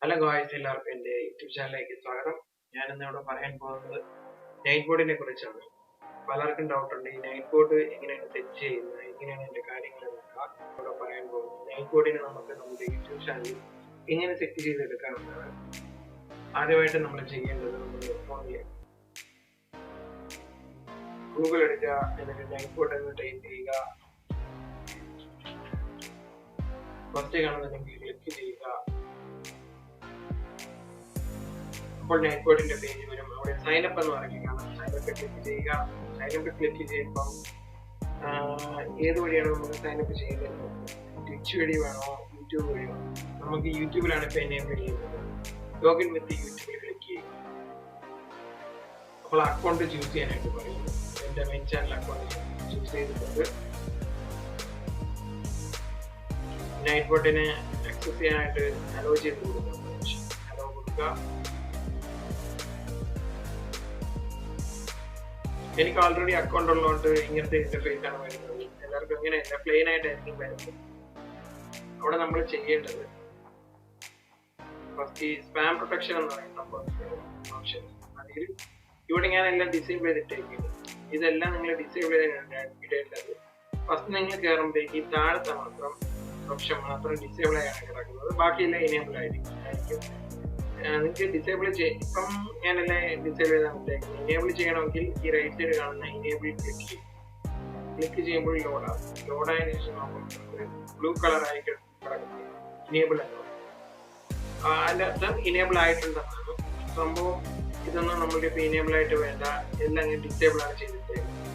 Hello guys, എല്ലാവർക്കും എൻ്റെ YouTube ചാനലിലേക്ക് സ്വാഗതം. ഞാൻ ഇന്നിവിടെ പറയാൻ പോകുന്നത് നൈറ്റ് ബോർഡിനെ കുറിച്ചാണ്. പലർക്കും ഡൗട്ടുണ്ട് ഈ നൈറ്റ് ബോർഡ് എങ്ങനെയാണ് സെറ്റ് ചെയ്യുന്നത്, എങ്ങനെയാണ് എൻ്റെ കാര്യങ്ങൾ എന്നൊക്കെ ഇവിടെ പറയാൻ പോകുന്നത്. നൈറ്റ് ബോർഡിനെ നമുക്ക് നമ്മുടെ യൂട്യൂബ് ചാനലിൽ എങ്ങനെ സെറ്റ് ചെയ്തെടുക്കാമെന്നാണ്. ആദ്യമായിട്ട് നമ്മൾ ചെയ്യേണ്ടത്, നമ്മൾ ഫോണിൽ ഗൂഗിൾ എടുക്കുക, എന്നിട്ട് നൈറ്റ് ബോർഡ് എന്ന് ടൈപ്പ് ചെയ്യുക. ഫസ്റ്റ് കാണുന്നുണ്ടെങ്കിൽ ക്ലിക്ക് ചെയ്യുക. അപ്പോൾ നൈറ്റ് ബോർഡിന്റെ പേജ് വരും. അവിടെ സൈനപ്പ് എന്ന് പറയുകയാണ്. സൈനപ്പ് ക്ലിക്ക് ചെയ്യുക. സൈനപ്പ് ക്ലിക്ക് ചെയ്യുമ്പം ഏത് വഴിയാണ് നമുക്ക് സൈനപ്പ് ചെയ്യുന്നത്? ട്വിച്ച് വഴി വേണോ, യൂട്യൂബ് വഴി വേണോ? നമുക്ക് യൂട്യൂബിലാണ് ഇപ്പോൾ എനേബിൾ ചെയ്യുന്നത്. ലോഗിൻ വിത്ത് യൂട്യൂബിൽ ക്ലിക്ക് ചെയ്യുക. അപ്പോൾ അക്കൗണ്ട് ചൂസ് ചെയ്യാനായിട്ട് പറയുന്നു. എൻ്റെ മെയിൻ ചാനൽ അക്കൗണ്ട് ചൂസ് ചെയ്തിട്ടുണ്ട്. നൈറ്റ് ബോർഡിനെ ആക്സസ് ചെയ്യാനായിട്ട് അലോ ചെയ്ത് കൊടുക്കുക. അലോ കൊടുക്കുക. എനിക്ക് ഓൾറെഡി അക്കൗണ്ട് ഉള്ളതുകൊണ്ട് ഇങ്ങനത്തെ ഇന്റർഫേസ് ആണ് വരുന്നത്. എല്ലാവർക്കും ഇങ്ങനെയല്ല, പ്ലെയിൻ ആയിട്ടായിരിക്കും വരുന്നത്. അവിടെ നമ്മൾ ചെയ്യേണ്ടത് ഫസ്റ്റ് ഈ സ്പാം പ്രൊട്ടക്ഷൻ എന്ന് പറയുന്ന ഓപ്ഷൻ, അതിൽ ഇവിടെ ഞാൻ എല്ലാം ഡിസേബിൾ ചെയ്തിട്ടേക്കുന്നു. ഇതെല്ലാം നിങ്ങൾ ഡിസേബിൾ ചെയ്തിടേണ്ടത്. ഫസ്റ്റ് നിങ്ങൾ കയറുമ്പോഴേക്ക് ഈ താഴത്തെ മാത്രം ഓപ്ഷൻ മാത്രം ഡിസേബിൾ ആയാണ് കിടക്കുന്നത്. ബാക്കിയെല്ലാം ഇനേബിൾ ആയിരിക്കും. നിങ്ങൾക്ക് ഡിസേബിൾ ഇപ്പം ഞാനെല്ലാം ഡിസേബിൾ ചെയ്താൽ വിട്ടേക്കുന്നത്. ഇനേബിൾ ചെയ്യണമെങ്കിൽ ഈ റൈറ്റ് സൈഡ് കാണുന്ന ഇനേബിൾ ക്ലിക്ക് ചെയ്യും. ക്ലിക്ക് ചെയ്യുമ്പോൾ ലോഡാകും. ലോഡായതിനു ശേഷം നമുക്ക് ബ്ലൂ കളർ ആയി കിടക്കുന്നത് ഇനേബിൾ എന്ന് പറയും. അതിൻ്റെ അർത്ഥം ഇനേബിൾ ആയിട്ടുണ്ടെന്നാണ് സംഭവം. ഇതൊന്നും നമ്മൾക്ക് ഇപ്പോൾ ഇനേബിൾ ആയിട്ട് വേണ്ട, എല്ലാം ഡിസേബിൾ ആണ് ചെയ്തിട്ടേക്കുന്നത്.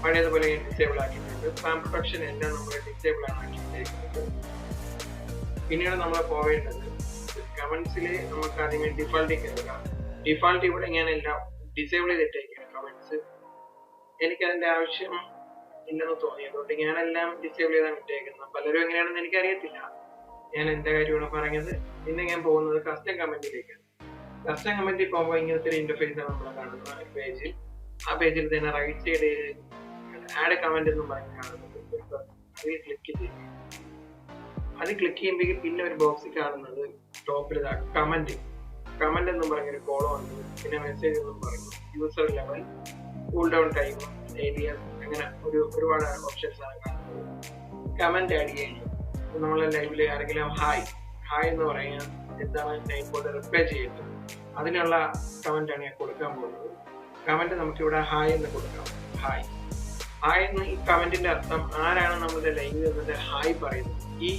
പഴയതുപോലെ ഡിസേബിൾ ആക്കിയിട്ടുണ്ട്. സ്പാം പ്രൊട്ടക്ഷൻ എല്ലാം നമ്മൾ ഡിസേബിൾ ആണ് ആക്കിയിട്ടേക്കുന്നത്. പിന്നീട് നമ്മൾ പോവേണ്ടത് കമന്റ്സിൽ നമുക്ക് ആദ്യമേ ഡിഫാൾട്ടിൽ കയറുക. ഡിഫാൾട്ട് ഇവിടെ ഞാനെല്ലാം ഡിസേബിൾ ചെയ്തിട്ടേക്കാണ് കമന്റ്സ്. എനിക്കതിൻ്റെ ആവശ്യം ഇല്ലെന്ന് തോന്നിയതുകൊണ്ട് ഞാനെല്ലാം ഡിസേബിൾ ചെയ്താണ് ഇട്ടേക്കുന്നത്. പലരും എങ്ങനെയാണെന്ന് എനിക്കറിയത്തില്ല. ഞാൻ എൻ്റെ കാര്യമാണ് പറഞ്ഞത്. പിന്നെ ഞാൻ പോകുന്നത് കസ്റ്റം കമന്റിലേക്കാണ്. കസ്റ്റം കമന്റിൽ പോകുമ്പോൾ ഇങ്ങനത്തെ ഒരു ഇന്റർഫേസ് ആണ് നമ്മൾ കാണുന്ന പേജ്. ആ പേജിൽ തന്നെ റൈറ്റ് സൈഡ് ആഡ് കമന്റ് എന്നും പറഞ്ഞ് കാണുന്നത്. അതിൽ ക്ലിക്ക് ചെയ്യും. അത് ക്ലിക്ക് ചെയ്യുമ്പോഴേക്കും പിന്നെ ഒരു ബോക്സിൽ കാണുന്നത് ടോപ്പിൽ കമന്റ് എന്നും പറഞ്ഞൊരു കോളം ഉണ്ട്. പിന്നെ മെസ്സേജ് എന്നും പറഞ്ഞു, user level, cool down time, areas, അങ്ങനെ ഒരുപാട് ഓപ്ഷൻസ് ആണ് കാണുന്നത്. കമന്റ് ആഡ് ചെയ്യണം. നമ്മളെ ലൈവില് ആരെങ്കിലും ഹായ് എന്ന് പറയാൻ എന്താണ് നൈറ്റ് ബോർഡ് റിപ്ലൈ ചെയ്യേണ്ടത്, അതിനുള്ള കമന്റ് ആണ് ഞാൻ കൊടുക്കാൻ പോകുന്നത്. കമന്റ് നമുക്കിവിടെ ഹായ് എന്ന് കൊടുക്കാം. ഹായ് എന്ന് ഈ കമന്റിന്റെ അർത്ഥം ആരാണ് നമ്മുടെ ലൈവിൽ നിന്നിട്ട് ഹായ് പറയുന്നത്. ഈ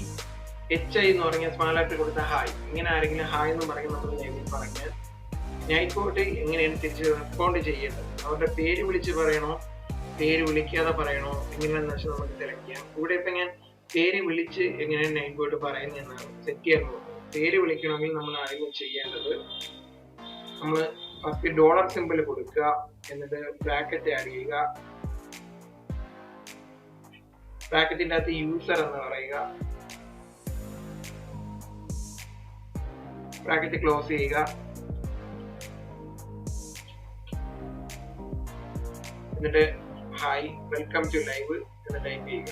HI എന്ന് പറഞ്ഞ സ്മാലായിട്ട് കൊടുത്ത ഹായ്, ഇങ്ങനെ ആരെങ്കിലും ഹായ് എന്ന് പറഞ്ഞ് നമ്മൾ ലൈവിൽ പറഞ്ഞാൽ നൈറ്റ് ബോർഡ് എങ്ങനെയാണ് തിരിച്ച് റെസ്പോണ്ട് ചെയ്യേണ്ടത്? അവരുടെ പേര് വിളിച്ച് പറയണോ, പേര് വിളിക്കാതെ പറയണോ, എങ്ങനെയാണെന്ന് വെച്ചാൽ നമുക്ക് സെലക്ട് ചെയ്യാം. ഇവിടെ ഇപ്പം ഞാൻ പേര് വിളിച്ച് എങ്ങനെയാണ് നൈറ്റ് ബോർഡ് പറയുന്നതെന്നാണ് സെറ്റ് ചെയ്യാൻ പോകുന്നത്. പേര് വിളിക്കണമെങ്കിൽ നമ്മൾ ആരെങ്കിലും ചെയ്യേണ്ടത്, നമ്മൾ ഫസ്റ്റ് ഡോളർ സിമ്പിൾ കൊടുക്കുക, എന്നിട്ട് ബ്രാക്കറ്റ് ആഡ് ചെയ്യുക. ബ്രാക്കറ്റിന്റെ അകത്ത് യൂസർ എന്ന് പറയുക. ബ്രാക്കറ്റ് ക്ലോസ് ചെയ്യുക. എന്നിട്ട് ഹായ്, വെൽക്കം ടു ലൈവ് എന്ന് ടൈപ്പ് ചെയ്യുക.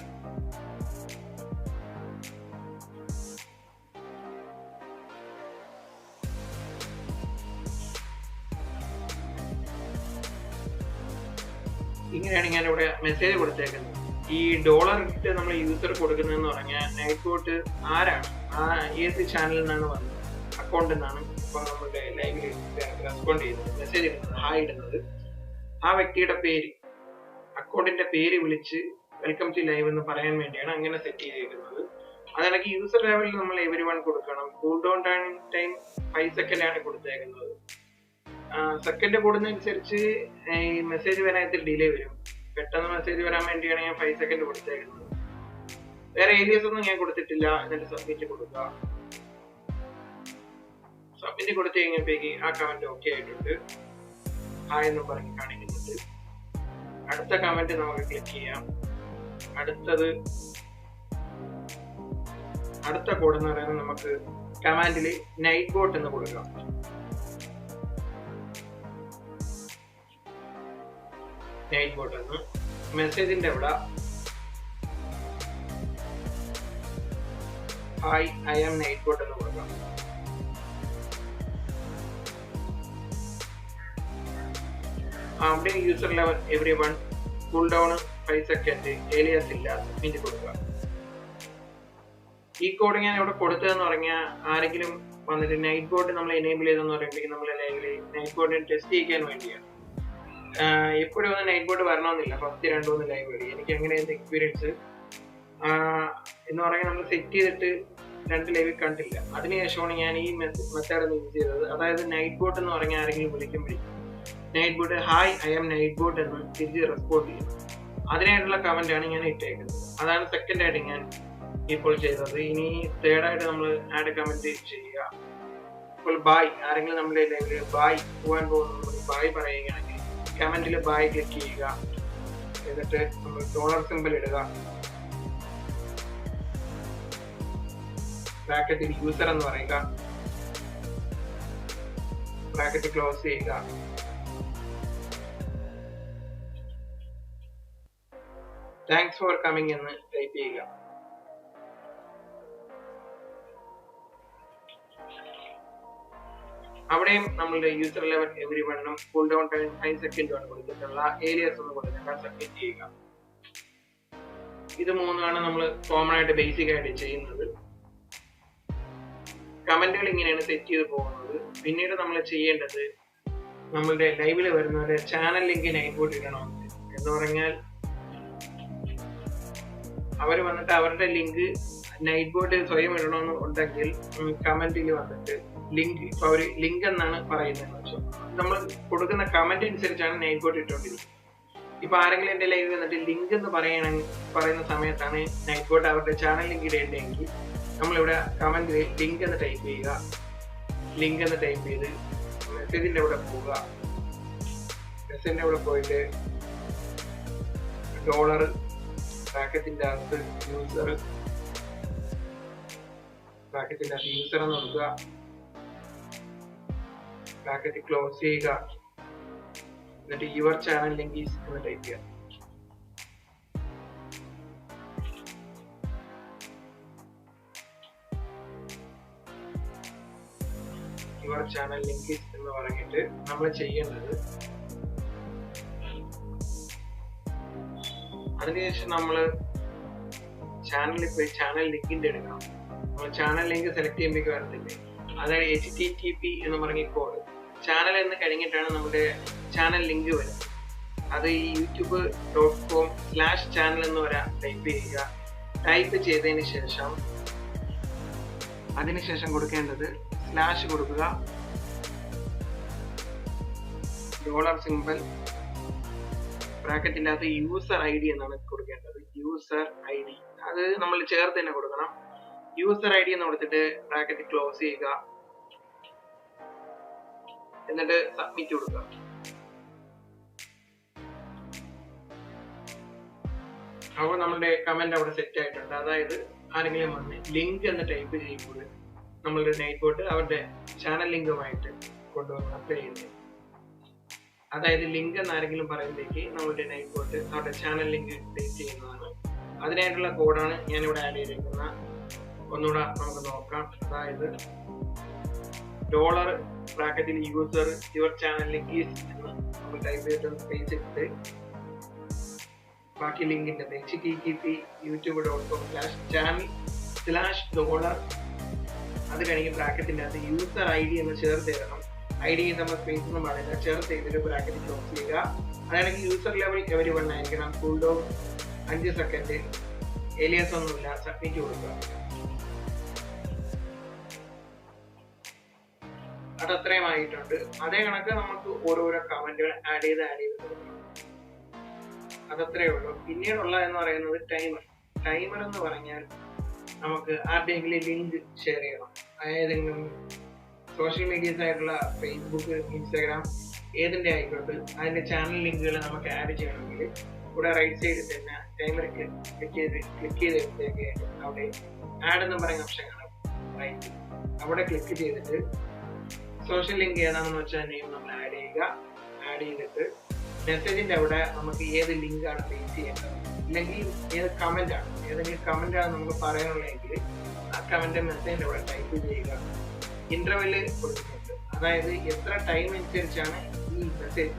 ഇങ്ങനെയാണ് ഞാനിവിടെ മെസ്സേജ് കൊടുത്തേക്കുന്നത്. ഈ ഡോളർ ഇട്ട് നമ്മൾ യൂസർ കൊടുക്കുന്നതെന്ന് പറഞ്ഞാൽ നൈറ്റ് ബോർഡ് ആരാണ്, ഏത് ചാനലിൽ നിന്നാണ് വന്നത്, അക്കൗണ്ടിൽ നിന്നാണ് ഇപ്പോൾ നമ്മുടെ ലൈവിൽ റെസ്പോണ്ട് ചെയ്യുന്നത്, മെസ്സേജ് ഇടുന്നത്, ഹായ് ഇടുന്നത്, ആ വ്യക്തിയുടെ പേര്, അക്കൗണ്ടിന്റെ പേര് വിളിച്ച് വെൽക്കം ടു ലൈവ് എന്ന് പറയാൻ വേണ്ടിയാണ് അങ്ങനെ സെറ്റ് ചെയ്തിരിക്കുന്നത്. അതിനൊക്കെ യൂസർ ലെവലിൽ നമ്മൾ everyone കൊടുക്കണം. കൂൾ ഡൗൺ ടൈം 5 സെക്കൻഡ് ആണ് കൊടുത്തേക്കുന്നത്. സെക്കൻഡ് കൂടുന്നതനുസരിച്ച് ഈ മെസ്സേജ് വരാനായിട്ട് ഡിലേ വരും. പെട്ടെന്ന് മെസ്സേജ് വരാൻ വേണ്ടിയാണ് ഞാൻ 5 സെക്കൻഡ് കൊടുത്തേക്കുന്നത്. വേറെ ഏരിയസ് ഒന്നും ഞാൻ കൊടുത്തിട്ടില്ല. എന്നിട്ട് സബ്മിറ്റ് കൊടുക്കുക. സബ്മിറ്റ് കൊടുത്തു കഴിഞ്ഞപ്പോഴേക്ക് ആ കമന്റ് ഓക്കെ ആയിട്ടുണ്ട്. ഹായ് എന്ന് പറഞ്ഞ് കാണിക്കുന്നുണ്ട്. അടുത്ത കമന്റ് നമുക്ക് ക്ലിക്ക് ചെയ്യാം. അടുത്ത കോഡ് എന്ന് പറയുന്നത് നമുക്ക് കമാൻഡിൽ നൈറ്റ് ബോട്ട് എന്ന് കൊടുക്കാം. നൈറ്റ് ബോട്ട് എന്ന് മെസ്സേജിന്റെ അവിടെ ഹായ് ഐ ആം നൈറ്റ്ബോട്ട് എന്ന് കൊടുക്കാം. അവിടെ user level every one cool down 5 second Elias ഇല്ല സബ്മിറ്റ് കൊടുക്കുക. ഈ കോഡ് ഞാൻ ഇവിടെ കൊടുത്തതെന്ന് പറഞ്ഞാൽ ആരെങ്കിലും വന്നിട്ട് നൈറ്റ് ബോട്ട് നമ്മൾ എനേബിൾ ചെയ്തെന്ന് പറയുമ്പോഴേക്കും നമ്മൾ നൈറ്റ് ബോട്ടിനെ ടെസ്റ്റ് ചെയ്യിക്കാൻ വേണ്ടിയാണ്. എപ്പോഴും ഒന്ന് നൈറ്റ് ബോട്ട് വരണമെന്നില്ല, ഫസ്റ്റ് 2-3 ലൈവ് വഴി. എനിക്ക് എങ്ങനെയായിരുന്നു എക്സ്പീരിയൻസ് എന്ന് പറഞ്ഞാൽ നമ്മൾ സെറ്റ് ചെയ്തിട്ട് 2 ലൈവ് കണ്ടില്ല. അതിനുശേഷമാണ് ഞാൻ ഈ മെത്തേഡ് യൂസ് ചെയ്തത്. അതായത് നൈറ്റ് ബോട്ട് എന്ന് പറഞ്ഞാൽ ആരെങ്കിലും വിളിക്കുമ്പോഴേക്കും night bot hi I am night bot എന്ന് തിരിച്ച് റെസ്പോണ്ട് ചെയ്യും. അതിനായിട്ടുള്ള കമന്റ് ആണ് ഞാൻ ഇട്ടേക്കുന്നത്. അതാണ് സെക്കൻഡ് ആയിട്ട് ഞാൻ ഇപ്പോൾ ചെയ്തത്. ഇനി തേർഡായിട്ട് നമ്മൾ ആഡ് കമന്റ് ചെയ്യുക. ഇപ്പോൾ ബായ് ആരെങ്കിലും നമ്മുടെ ലൈവില് ബായ് പോകാൻ പോകുന്നത് ബായ് പറയുകയാണെങ്കിൽ കമന്റിൽ ബായ് ക്ലിക്ക് ചെയ്യുക. എന്നിട്ട് നമ്മൾ ഡോളർ സിമ്പിൾ ഇടുക. ബ്രാക്കറ്റിൽ യൂസർ എന്ന് പറയുക. ബ്രാക്കറ്റ് ക്ലോസ് ചെയ്യുക. താങ്ക്സ് ഫോർ കമ്മിങ് എന്ന് ടൈപ്പ് ചെയ്യുക. അവിടെയും നമ്മളുടെ യൂസർ ലെവൽ എവരി വണ്ണും കൂൾ ഡൗൺ ടൈം 5 സെക്കൻഡുമാണ് കൊടുത്തിട്ടുള്ള ഏരിയസ് ഒന്ന് കൊടുത്തിട്ട് സബ്മിറ്റ് ചെയ്യുക. ഇത് മൂന്നാണ് നമ്മൾ കോമൺ ആയിട്ട് ബേസിക് ആയിട്ട് ചെയ്യുന്നത്. കമന്റുകൾ ഇങ്ങനെയാണ് സെറ്റ് ചെയ്ത് പോകുന്നത്. പിന്നീട് നമ്മൾ ചെയ്യേണ്ടത് നമ്മളുടെ ലൈവിൽ വരുന്നവരുടെ ചാനൽ ലിങ്ക് നൈറ്റ് ബോട്ട് ഇടണം എന്ന് പറഞ്ഞാൽ അവർ വന്നിട്ട് അവരുടെ ലിങ്ക് നൈറ്റ് ബോട്ട് സ്വയം ഇടണമെന്ന് ഉണ്ടെങ്കിൽ കമന്റിൽ വന്നിട്ട് ലിങ്ക് ഇപ്പൊ അവര് ലിങ്ക് എന്നാണ് പറയുന്നത്. പക്ഷെ നമ്മൾ കൊടുക്കുന്ന കമന്റ് അനുസരിച്ചാണ് നൈറ്റ് ബോട്ട് ഇട്ടുകൊണ്ടിരിക്കുന്നത്. ഇപ്പൊ ആരെങ്കിലും എന്റെ ലൈവ് വന്നിട്ട് ലിങ്ക് എന്ന് പറയുന്ന സമയത്താണ് നൈറ്റ് ബോട്ട് അവരുടെ ചാനൽ ലിങ്ക് ഇടേണ്ടതെങ്കിൽ നമ്മളിവിടെ കമന്റിൽ ലിങ്ക് എന്ന് ടൈപ്പ് ചെയ്യുക. ലിങ്ക് എന്ന് ടൈപ്പ് ചെയ്ത് മെസ്സേജിന്റെ അവിടെ പോവുക. മെസ്സേജിന്റെ അവിടെ പോയിട്ട് ഡോളർ ബ്രാക്കറ്റിന്റെ അകത്ത് യൂസർ ബ്രാക്കറ്റിന്റെ അകത്ത് യൂസർ എന്ന് നോക്കുക. ബ്രാക്കറ്റ് ക്ലോസ് ചെയ്യുക. എന്നിട്ട് യുവർ ചാനൽ ലിങ്ക് ഈസ് എന്ന് ടൈപ്പ് ചെയ്യുക. യുവർ ചാനൽ ലിങ്ക് ഈസ് എന്ന് പറഞ്ഞിട്ട് നമ്മൾ ചെയ്യേണ്ടത് അതിനുശേഷം നമ്മൾ ചാനലിൽ പോയി ചാനൽ ലിങ്കിന്റെ എടുക്കണം. നമ്മൾ ചാനൽ ലിങ്ക് സെലക്ട് ചെയ്യുമ്പോഴേക്ക് വരത്തില്ലേ, അതായത് HTTP എന്ന് പറഞ്ഞ കോഡ് ചാനൽ എന്ന് കഴിഞ്ഞിട്ടാണ് നമ്മുടെ ചാനൽ ലിങ്ക് വരുന്നത്. അത് ഈ youtube.com/channel എന്ന് വരാം ടൈപ്പ് ചെയ്യുക. ടൈപ്പ് ചെയ്തതിന് ശേഷം അതിനുശേഷം കൊടുക്കേണ്ടത് സ്ലാഷ് കൊടുക്കുക. ഡോളർ സിമ്പിൾ ബ്രാക്കറ്റിൻ്റെ അകത്ത് യൂസർ ID എന്നാണ് കൊടുക്കേണ്ടത്. യൂസർ ID അത് നമ്മൾ ചേർത്ത് തന്നെ കൊടുക്കണം. യൂസർ ID എന്ന് കൊടുത്തിട്ട് ബ്രാക്കറ്റ് ക്ലോസ് ചെയ്യുക. എന്നിട്ട് സബ്മിറ്റ് കൊടുക്കുക. അപ്പോൾ നമ്മുടെ കമന്റ് അവിടെ സെറ്റ് ആയിട്ടുണ്ട്. അതായത് ആരെങ്കിലും വന്ന് ലിങ്ക് എന്ന് ടൈപ്പ് ചെയ്യുമ്പോൾ നമ്മളുടെ നൈറ്റ് ബോട്ട് അവരുടെ ചാനൽ ലിങ്കുമായിട്ട് കൊണ്ടുവന്ന് അപ്ലൈ ചെയ്യുന്നത്. അതായത് ലിങ്ക് എന്ന് ആരെങ്കിലും പറയുമ്പോഴേക്ക് നമ്മളുടെ നൈറ്റ് ബോട്ട് അവരുടെ ചാനൽ ലിങ്ക് ടൈപ്പ് ചെയ്യുന്നതാണ്. അതിനായിട്ടുള്ള കോഡാണ് ഞാനിവിടെ ആഡ് ചെയ്തിരിക്കുന്ന. ഒന്നുകൂടെ നമുക്ക് നോക്കാം. അതായത് ഡോളർ ബ്രാക്കറ്റിൽ user your channel link is എന്ന് നമ്മൾ ടൈപ്പ് ചെയ്തിട്ട് സ്പേസ് ഇട്ട് ബാക്കി ലിങ്കിന്റെ HTTP youtube.com/channel/dollar അത് കഴിഞ്ഞ് ബ്രാക്കറ്റിന്റെ അകത്ത് യൂസർ ID എന്ന് ചേർത്ത് തരണം. ID നമ്മൾ സ്പേസ് ഒന്നും പാടില്ല, ചേർത്ത് ചെയ്തിട്ട് ബ്രാക്കറ്റ് ക്ലോസ് ചെയ്യുക. അതാണെങ്കിൽ യൂസർ ലെവൽ എവരി വൺ ആയിരിക്കണം. കൂൾ ഡൗൺ 5 സെക്കൻഡ് ഏലിയസ് ഒന്നുമില്ല. സബ്മിറ്റ് കൊടുക്കുക. അതത്രയും ആയിട്ടുണ്ട്. അതേ കണക്ക് നമുക്ക് ഓരോരോ കമന്റുകൾ ആഡ് ചെയ്ത് കൊടുക്കണം. അതത്രേ ഉള്ളൂ. പിന്നീടുള്ള എന്ന് പറയുന്നത് ടൈമർ എന്ന് പറഞ്ഞാൽ നമുക്ക് ആരുടെയെങ്കിലും ലിങ്ക് ഷെയർ ചെയ്യണം. ഏതെങ്കിലും സോഷ്യൽ മീഡിയസ് ആയിട്ടുള്ള ഫേസ്ബുക്ക്, ഇൻസ്റ്റാഗ്രാം ഏതിൻ്റെ ആയിക്കോട്ടെ അതിന്റെ ചാനൽ ലിങ്കുകൾ നമുക്ക് ആഡ് ചെയ്യണമെങ്കിൽ ഇവിടെ റൈറ്റ് സൈഡിൽ തന്നെ ടൈമർ ക്ലിക്ക് ചെയ്തെടുത്തേക്ക് അവിടെ ആഡ് എന്ന് പറയുന്ന ഓപ്ഷൻ കാണാം. റൈറ്റ് അവിടെ ക്ലിക്ക് ചെയ്തിട്ട് സോഷ്യൽ ലിങ്ക് ഏതാണെന്ന് വെച്ചാൽ നെയിം നമ്മൾ ആഡ് ചെയ്യുക. ആഡ് ചെയ്തിട്ട് മെസ്സേജിന്റെ അവിടെ നമുക്ക് ഏത് ലിങ്കാണ് പേസ്റ്റ് ചെയ്യേണ്ടത്, ഇല്ലെങ്കിൽ ഏത് കമന്റ് ആണ്, ഏതെങ്കിലും കമന്റ് ആണ് നമുക്ക് പറയാനുള്ളതെങ്കിൽ ആ കമന്റ് മെസ്സേജിന്റെ അവിടെ ടൈപ്പ് ചെയ്യുക. ഇന്റർവെല് കൊടുക്കുന്നുണ്ട്. അതായത് എത്ര ടൈം അനുസരിച്ചാണ് ഈ മെസ്സേജ്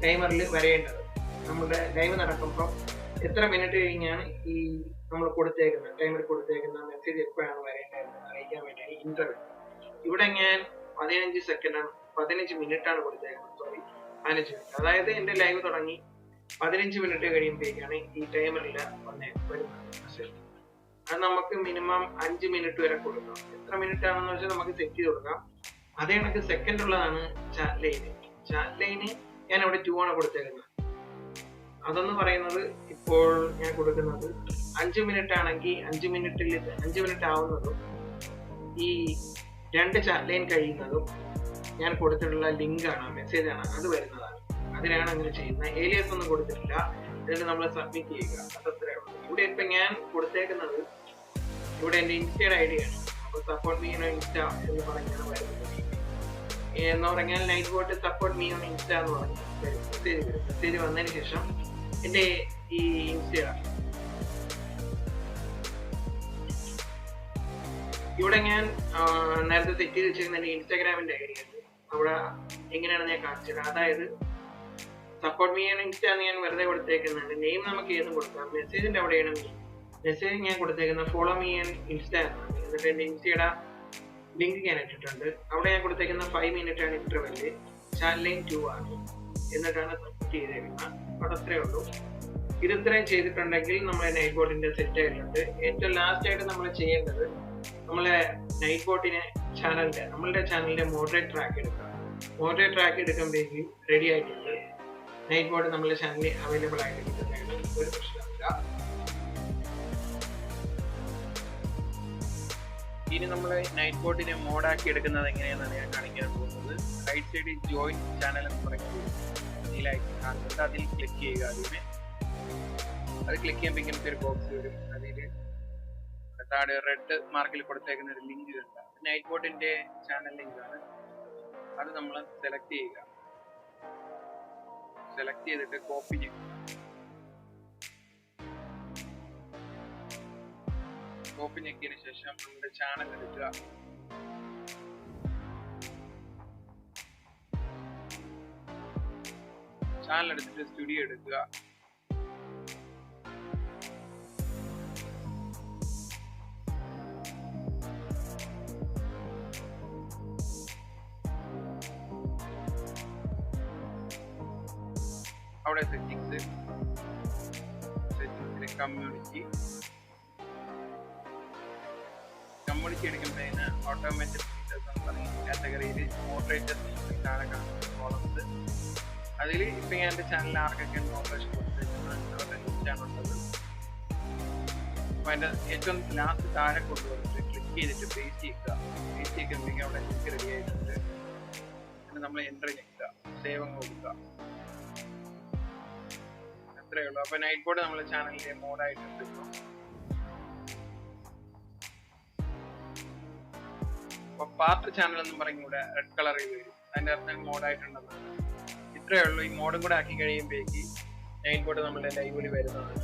ടൈമറിൽ വരേണ്ടത്. നമ്മുടെ ലൈവ് നടക്കുമ്പോൾ എത്ര മിനിറ്റ് കഴിഞ്ഞാണ് ഈ നമ്മൾ കൊടുത്തേക്കുന്ന ടൈമർ കൊടുത്തേക്കുന്ന മെസ്സേജ് എപ്പോഴാണ് വരേണ്ടതെന്ന് അറിയിക്കാൻ വേണ്ടി ഇന്റർവെൽ. ഇവിടെ ഞാൻ 15 മിനിറ്റ് ആണ് കൊടുത്തേക്കുന്നത്. Sorry, 15 minute. അതായത് എന്റെ ലൈവ് തുടങ്ങി 15 മിനിറ്റ് കഴിയുമ്പോഴേക്കാണ് ഈ ടൈമറിൽ വരുന്നത് മെസ്സേജ്. അത് നമുക്ക് മിനിമം 5 മിനിറ്റ് വരെ കൊടുക്കാം. എത്ര മിനിറ്റ് ആണെന്ന് വെച്ചാൽ നമുക്ക് സെറ്റ് ചെയ്ത് കൊടുക്കാം. അതേ കണക്ക് സെക്കൻഡ് ഉള്ളതാണ് ചാറ്റ് ലൈന്. ചാറ്റ് ലൈന് ഞാൻ ഇവിടെ 2 ആണ് കൊടുത്തേക്കുന്നത്. അതെന്ന് പറയുന്നത് ഇപ്പോൾ ഞാൻ കൊടുക്കുന്നത് 5 മിനിറ്റ് ആണെങ്കിൽ 5 മിനിറ്റ് ആവുന്നതും ഈ 2 ചാറ്റ് ലൈൻ കഴിയുന്നതും ഞാൻ കൊടുത്തിട്ടുള്ള ലിങ്ക് ആണ്, മെസ്സേജ് ആണ്, അത് വരുന്നതാണ്. അതിനാണ് അങ്ങനെ ചെയ്യുന്നത്. ഏലിയസ് ഒന്നും കൊടുത്തിട്ടില്ല. എന്നിട്ട് നമ്മൾ സബ്മിറ്റ് ചെയ്യുക. അതത്രേ ഉള്ളൂ. ഇവിടെ ഇപ്പൊ ഞാൻ കൊടുത്തേക്കുന്നത് ഇവിടെ എന്റെ ഇൻസ്റ്റയുടെ ഐഡി ആണ്. അപ്പൊ സപ്പോർട്ട് മീ ഓൺ ഇൻസ്റ്റ എന്ന് പറഞ്ഞാണ് വരുന്നത്. എന്ന് പറഞ്ഞാൽ നൈറ്റ്ബോട്ട് സപ്പോർട്ട് മീ ഓൺ ഇൻസ്റ്റ എന്ന് പറഞ്ഞ് മെസ്സേജ് വരും. മെസ്സേജ് വന്നതിന് ശേഷം എന്റെ ഈ ഇൻസ്റ്റ ഇവിടെ ഞാൻ നേരത്തെ സെറ്റ് ചെയ്ത് വെച്ചിരുന്ന എന്റെ ഇൻസ്റ്റാഗ്രാമിന്റെ ഐഡി ആണ്. അവിടെ എങ്ങനെയാണ് ഞാൻ കാണിച്ചത്. അതായത് സപ്പോർട്ട് മീ ഓൺ ഇൻസ്റ്റ എന്ന് ഞാൻ വെറുതെ കൊടുത്തേക്കുന്നുണ്ട്. നെയിം നമുക്ക് ഏതും കൊടുക്കാം. മെസ്സേജിന്റെ അവിടെയാണ് മെസ്സേജ് ഞാൻ കൊടുത്തേക്കുന്നത് ഫോളോ മീ ഓൺ ഇൻസ്റ്റ എന്നാണ്. എന്നിട്ട് എന്റെ ഇൻസ്റ്റയുടെ ലിങ്ക് ഞാൻ ഇട്ടിട്ടുണ്ട്. അവിടെ ഞാൻ കൊടുത്തേക്കുന്ന 5 മിനിറ്റ് ആണ് ഇന്റർവെല്. ചാറ്റ് ലൈൻ 2 ആണ്. എന്നിട്ടാണ് സബ്മിറ്റ് ചെയ്തേക്കുന്നത്. അവിടെ അത്രേ ഉള്ളൂ. ഇത് ഇത്രയും ചെയ്തിട്ടുണ്ടെങ്കിൽ നമ്മളെ നൈറ്റ്ബോട്ടിന്റെ സെറ്റ് ആയിട്ടുണ്ട്. ഏറ്റവും ലാസ്റ്റ് ആയിട്ട് നമ്മൾ ചെയ്യേണ്ടത് നമ്മളെ നൈറ്റ്ബോട്ടിനെ നമ്മളുടെ ചാനലിന്റെ മോഡറേറ്റ് ട്രാക്ക് എടുക്കുക. മോഡറേറ്റ് ട്രാക്ക് എടുക്കുമ്പോഴേക്കും റെഡി ആയിട്ടുണ്ട്. നൈറ്റ്ബോട്ട് നമ്മുടെ ചാനലിൽ അവൈലബിൾ ആയിട്ട് കിട്ടുന്നതാണ്. ഒരു പ്രശ്നമില്ല. ഇനി നമ്മൾ നൈറ്റ്ബോട്ടിനെ മോഡാക്കി എടുക്കുന്നത് എങ്ങനെയാണെന്നാണ് ഞാൻ കാണിക്കാൻ പോകുന്നത്. റൈറ്റ് സൈഡിൽ ജോയിൻ ചാനൽ എന്ന് പറയുന്നത് ഇതിലായിട്ട് കാണുന്നുണ്ട്. അതിൽ ക്ലിക്ക് ചെയ്യുക. അത് ക്ലിക്ക് ചെയ്യുമ്പോൾ ഇങ്ങനത്തെ ഒരു ബോക്സ് വരും. അതിൽ താഴെ റെഡ് മാർക്കിൽ കൊടുത്തേക്കുന്ന ഒരു ലിങ്ക് ഉണ്ട്. നൈറ്റ്ബോട്ടിന്റെ ചാനൽ ലിങ്ക് ആണ്. അത് നമ്മൾ സെലക്ട് ചെയ്യുക. സെലക്ട് ചെയ്തിട്ട് കോപ്പി ചെയ്യുക. കോപ്പി ഞെക്കിയതിനു ശേഷം നമ്മുടെ ചാനൽ എടുക്കുക. ചാനൽ എടുത്തിട്ട് സ്റ്റുഡിയോ എടുക്കുക. അവിടെ സെറ്റിംഗ്സിൽ കമ്മ്യൂണിറ്റി എടുക്കുമ്പോഴത്തേന് ഓട്ടോമാറ്റിക് കാറ്റഗറിയിൽ മോഡറേറ്റേഴ്സ് താഴെ കാണുന്ന കോളംസ്. അതിൽ ഇപ്പം ഞാൻ എൻ്റെ ചാനലിൽ ആർക്കൊക്കെയാണ് മോഡറേഷൻ കൊടുത്തിട്ടുള്ളത്. അപ്പോൾ അതിൻ്റെ ഏറ്റവും ലാസ്റ്റ് താഴെ കൊണ്ടുവന്നിട്ട് ക്ലിക്ക് ചെയ്തിട്ട് പേസ്റ്റ് ചെയ്യുക. പേസ്റ്റ് ചെയ്യുമ്പോഴേക്കും അവിടെ ലിങ്ക് റെഡി ആയിട്ടുണ്ട്. പിന്നെ നമ്മൾ എൻ്റർ ചെയ്യുക, സേവ് കൊടുക്കുക. അത്രയേ ഉള്ളൂ. അപ്പോൾ നൈറ്റ്ബോട്ട് നമ്മുടെ ചാനലിലെ മോഡായിട്ടുണ്ട്. അപ്പോൾ പാർട്ട് ചാനൽ എന്നും പറഞ്ഞൂടെ റെഡ് കളറിൽ വരും. അതിൻ്റെ അർത്ഥം മോഡായിട്ടുണ്ടെന്നാണ്. ഇത്രയേ ഉള്ളൂ. ഈ മോഡും കൂടെ ആക്കി കഴിയുമ്പോഴേക്ക് നൈറ്റ്ബോട്ട് നമ്മുടെ ലൈവിൽ വരുന്നതാണ്.